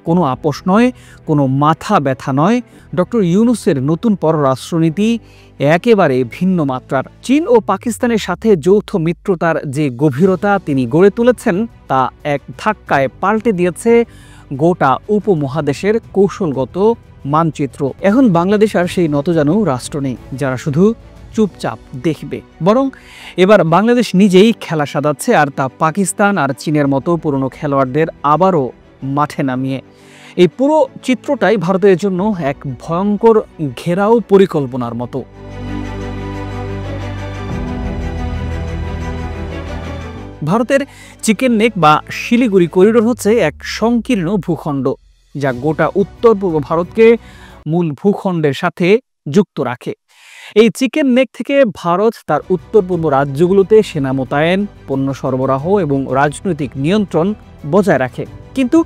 কোনো আপোষ নয়, কোনো মাথা ব্যথা নয়। ডক্টর ইউনূসের নতুন পররাষ্ট্রনীতি একেবারে ভিন্ন মাত্রার। চীন ও পাকিস্তানের সাথে যৌথ মিত্রতার যে গভীরতা তিনি গড়ে তুলেছেন তা এক ধাক্কায় পাল্টে দিয়েছে গোটা উপমহাদেশের কৌশলগত মানচিত্র। এখন বাংলাদেশ আর সেই নতজানু রাষ্ট্র নেই যারা শুধু চুপচাপ দেখবে, বরং এবার বাংলাদেশ নিজেই খেলা সাজাচ্ছে, আর তা পাকিস্তান আর চীনের মতো পুরনো খেলোয়াড়দের আবারও মাঠে নামিয়ে। এই পুরো চিত্রটাই ভারতের জন্য এক ভয়ঙ্কর ঘেরাও পরিকল্পনার মতো। ভারতের চিকেন নেক বা শিলিগুড়ি করিডোর হচ্ছে এক সংকীর্ণ ভূখণ্ড যা গোটা উত্তর পূর্ব ভারতকে মূল ভূখণ্ডের সাথে যুক্ত রাখে। এই চিকেন নেক থেকে ভারত তার উত্তর পূর্ব রাজ্যগুলোতে সেনা মোতায়েন, পণ্য সরবরাহ এবং রাজনৈতিক নিয়ন্ত্রণ বজায় রাখে। কিন্তু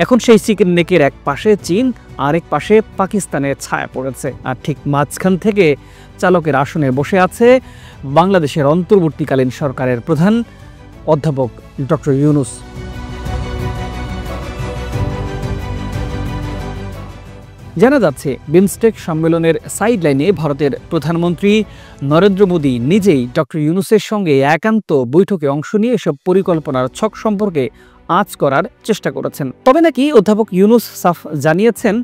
এখন সেই চিকেন নেকের এক পাশে চীন, আরেক পাশে পাকিস্তানের ছায়া পড়েছে, আর ঠিক মাঝখান থেকে চালকের আসনে বসে আছে বাংলাদেশের অন্তর্বর্তীকালীন সরকারের প্রধান অধ্যাপক ডক্টর ইউনূস। জানা যাচ্ছে বিমস্টেক সম্মেলনের সাইডলাইনে ভারতের প্রধানমন্ত্রী নরেন্দ্র মোদী নিজেই ডক্টর ইউনূসের সঙ্গে একান্ত বৈঠকে অংশ নিয়ে এসব পরিকল্পনার ছক সম্পর্কে আঁচ করার চেষ্টা করেছেন। তবে নাকি অধ্যাপক ইউনূস সাফ জানিয়েছেন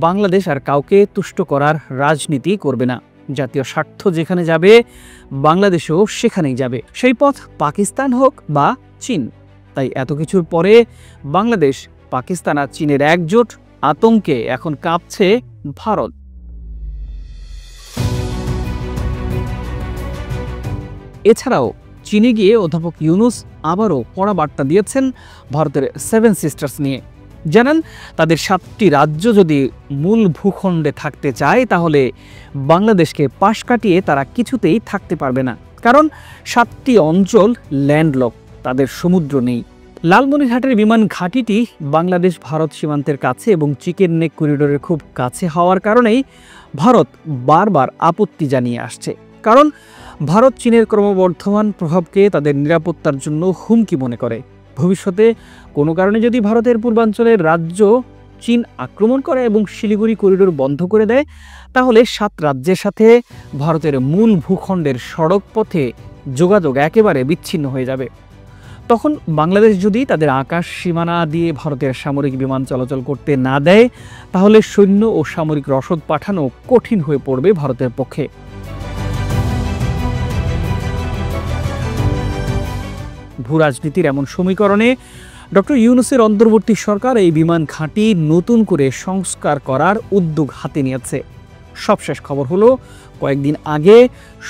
বাংলাদেশ আর কাউকে তুষ্ট করার রাজনীতি করবে না। জাতীয় স্বার্থ যেখানে যাবে বাংলাদেশও সেখানেই যাবে, সেই পথ পাকিস্তান হোক বা চীন। তাই এত কিছুর পরে বাংলাদেশ, পাকিস্তান আর চীনের একজোট আতঙ্কে এখন কাঁপছে ভারত। এছাড়াও চীনে গিয়ে অধ্যাপক ইউনূস আবারও কড়া বার্তা দিয়েছেন ভারতের 7 সিস্টার্স নিয়ে। জানান তাদের 7টি রাজ্য যদি মূল ভূখণ্ডে থাকতে চায় তাহলে বাংলাদেশকে পাশ কাটিয়ে তারা কিছুতেই থাকতে পারবে না, কারণ 7টি অঞ্চল ল্যান্ডলক, তাদের সমুদ্র নেই। লালমনিরহাটের বিমান ঘাঁটিটি বাংলাদেশ ভারত সীমান্তের কাছে এবং চিকেন নেক করিডোরের খুব কাছে হওয়ার কারণেই ভারত বারবার আপত্তি জানিয়ে আসছে, কারণ ভারত চীনের ক্রমবর্ধমান প্রভাবকে তাদের নিরাপত্তার জন্য হুমকি মনে করে। ভবিষ্যতে কোনো কারণে যদি ভারতের পূর্বাঞ্চলের রাজ্য চীন আক্রমণ করে এবং শিলিগুড়ি করিডোর বন্ধ করে দেয়, তাহলে 7 রাজ্যের সাথে ভারতের মূল ভূখণ্ডের সড়ক পথে যোগাযোগ একেবারে বিচ্ছিন্ন হয়ে যাবে। তখন বাংলাদেশ যদি তাদের আকাশ সীমানা দিয়ে ভারতের সামরিক বিমান চলাচল করতে না দেয়, তাহলে সৈন্য ও সামরিক রসদ পাঠানো কঠিন হয়ে পড়বে ভারতের পক্ষে। ভূরাজনীতির এমন সমীকরণে ডক্টর ইউনূসের অন্তর্বর্তী সরকার এই বিমান ঘাঁটি নতুন করে সংস্কার করার উদ্যোগ হাতে নিয়েছে। সবশেষ খবর হলো কয়েকদিন আগে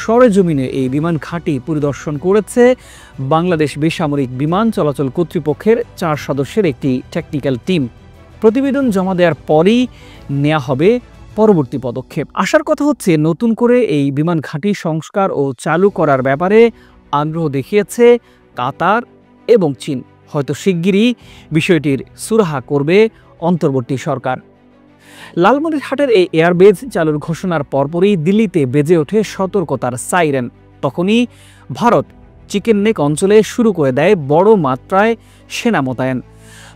সরেজমিনে এই বিমান ঘাঁটি পরিদর্শন করেছে বাংলাদেশ বেসামরিক বিমান চলাচল কর্তৃপক্ষের 4 সদস্যের একটি টেকনিক্যাল টিম। প্রতিবেদন জমা দেওয়ার পরই নেওয়া হবে পরবর্তী পদক্ষেপ। আসার কথা হচ্ছে নতুন করে এই বিমান ঘাঁটি সংস্কার ও চালু করার ব্যাপারে আগ্রহ দেখিয়েছে কাতার এবং চীন। হয়তো শিগগিরই বিষয়টির সুরাহা করবে অন্তর্বর্তী সরকার। লালমনিরহাটের এই এয়ারবেজ চালুর ঘোষণার পরপরই দিল্লিতে বেজে ওঠে সতর্কতার সাইরেন। তখনই ভারত চিকেন নেক অঞ্চলে শুরু করে দেয় বড় মাত্রায় সেনা মোতায়েন।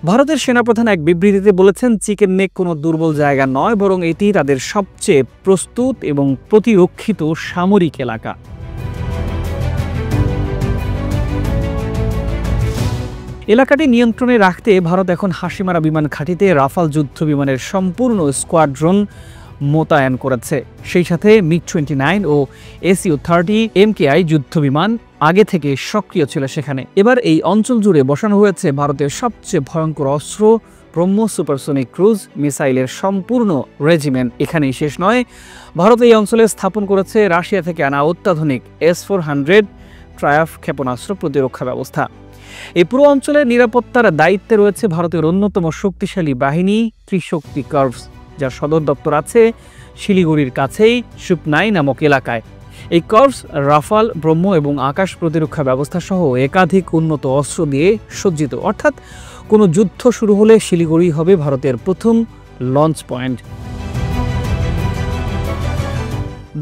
ভারতের সেনাপ্রধান এক বিবৃতিতে বলেছেন, চিকেন নেক কোনো দুর্বল জায়গা নয়, বরং এটি তাদের সবচেয়ে প্রস্তুত এবং প্রতিরক্ষিত সামরিক এলাকা। এলাকাটি নিয়ন্ত্রণে রাখতে ভারত এখন হাসিমারা বিমান ঘাঁটিতে রাফাল যুদ্ধ বিমানের সম্পূর্ণ স্কোয়াড্রন মোতায়েন করেছে। সেই সাথে MiG-29 ও Su-30 MKI যুদ্ধ বিমান আগে থেকে সক্রিয় ছিল সেখানে। এবার এই অঞ্চল জুড়ে বসানো হয়েছে ভারতের সবচেয়ে ভয়ঙ্কর অস্ত্র ব্রহ্মোস সুপারসোনিক ক্রুজ মিসাইলের সম্পূর্ণ রেজিমেন্ট। এখানেই শেষ নয়, ভারত এই অঞ্চলে স্থাপন করেছে রাশিয়া থেকে আনা অত্যাধুনিক S-400 ট্রায়াম্ফ ক্ষেপণাস্ত্র প্রতিরক্ষা ব্যবস্থা। এই পুরো অঞ্চলের নিরাপত্তার দায়িত্বে রয়েছে ভারতের অন্যতম শক্তিশালী বাহিনী ত্রিশক্তি কর্পস, যার সদর দপ্তর আছে শিলিগুড়ির কাছেই সুপনাই নামক এলাকায়। এই কর্পস রাফাল, ব্রহ্ম এবং আকাশ প্রতিরক্ষা ব্যবস্থা সহ একাধিক উন্নত অস্ত্র দিয়ে সজ্জিত। অর্থাৎ কোনো যুদ্ধ শুরু হলে শিলিগুড়ি হবে ভারতের প্রথম লঞ্চ পয়েন্ট।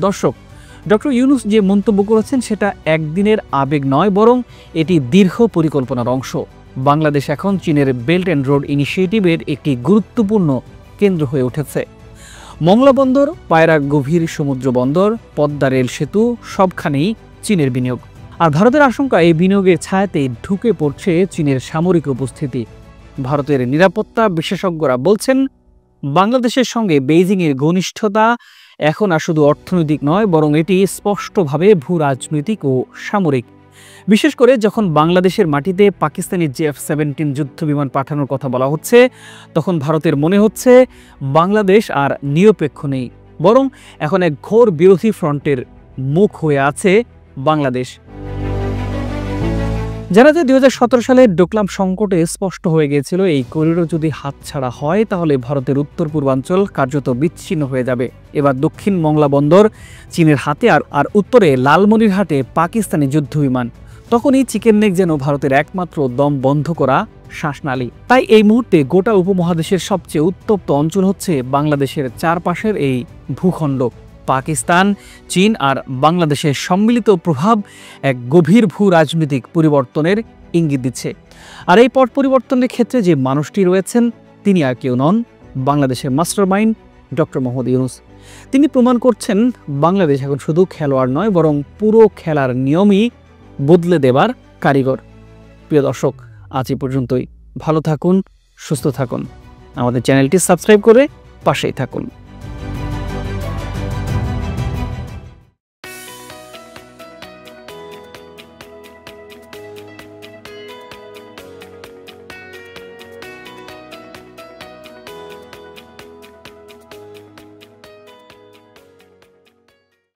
দর্শক, ডক্টর ইউনূস যে মন্তব্য করেছেন সেটা একদিনের আবেগ নয়, বরং এটি দীর্ঘ পরিকল্পনার অংশ। বাংলাদেশ এখন চীনের বেল্ট অ্যান্ড রোড ইনিশিয়েটিভের একটি গুরুত্বপূর্ণ কেন্দ্র হয়ে উঠেছে। মংলা বন্দর, পায়রা গভীর সমুদ্র বন্দর, পদ্মা রেল সেতু সবখানেই চীনের বিনিয়োগ। আর ভারতের আশঙ্কা এই বিনিয়োগের ছায়াতে ঢুকে পড়ছে চীনের সামরিক উপস্থিতি। ভারতের নিরাপত্তা বিশেষজ্ঞরা বলছেন, বাংলাদেশের সঙ্গে বেইজিংয়ের ঘনিষ্ঠতা এখন আর শুধু অর্থনৈতিক নয়, বরং এটি স্পষ্টভাবে ভূ রাজনৈতিক ও সামরিক। বিশেষ করে যখন বাংলাদেশের মাটিতে পাকিস্তানি F-17 যুদ্ধবিমান পাঠানোর কথা বলা হচ্ছে, তখন ভারতের মনে হচ্ছে বাংলাদেশ আর নিরপেক্ষ নেই, বরং এখন এক ঘোর বিরোধী ফ্রন্টের মুখ হয়ে আছে বাংলাদেশ। জানাতে 2017 সালে ডোকলাম সংকটে স্পষ্ট হয়ে গিয়েছিল, এই করিডোর যদি হাতছাড়া হয় তাহলে ভারতের উত্তর পূর্বাঞ্চল কার্যত বিচ্ছিন্ন হয়ে যাবে। এবার দক্ষিণ মংলা বন্দর চীনের হাতে, আর উত্তরে লালমনিরহাটে পাকিস্তানি যুদ্ধবিমান। তখনই চিকেন নেক যেন ভারতের একমাত্র দম বন্ধ করা শ্বাসনালী। তাই এই মুহূর্তে গোটা উপমহাদেশের সবচেয়ে উত্তপ্ত অঞ্চল হচ্ছে বাংলাদেশের চারপাশের এই ভূখণ্ড। পাকিস্তান, চীন আর বাংলাদেশের সম্মিলিত প্রভাব এক গভীর ভূ রাজনৈতিক পরিবর্তনের ইঙ্গিত দিচ্ছে। আর এই পট পরিবর্তনের ক্ষেত্রে যে মানুষটি রয়েছেন, তিনি আর কেউ নন, বাংলাদেশের মাস্টারমাইন্ড ডক্টর মোহাম্মদ ইউনূস। তিনি প্রমাণ করছেন বাংলাদেশ এখন শুধু খেলোয়াড় নয়, বরং পুরো খেলার নিয়মই বদলে দেবার কারিগর। প্রিয় দর্শক, আজ এই পর্যন্তই। ভালো থাকুন, সুস্থ থাকুন, আমাদের চ্যানেলটি সাবস্ক্রাইব করে পাশেই থাকুন।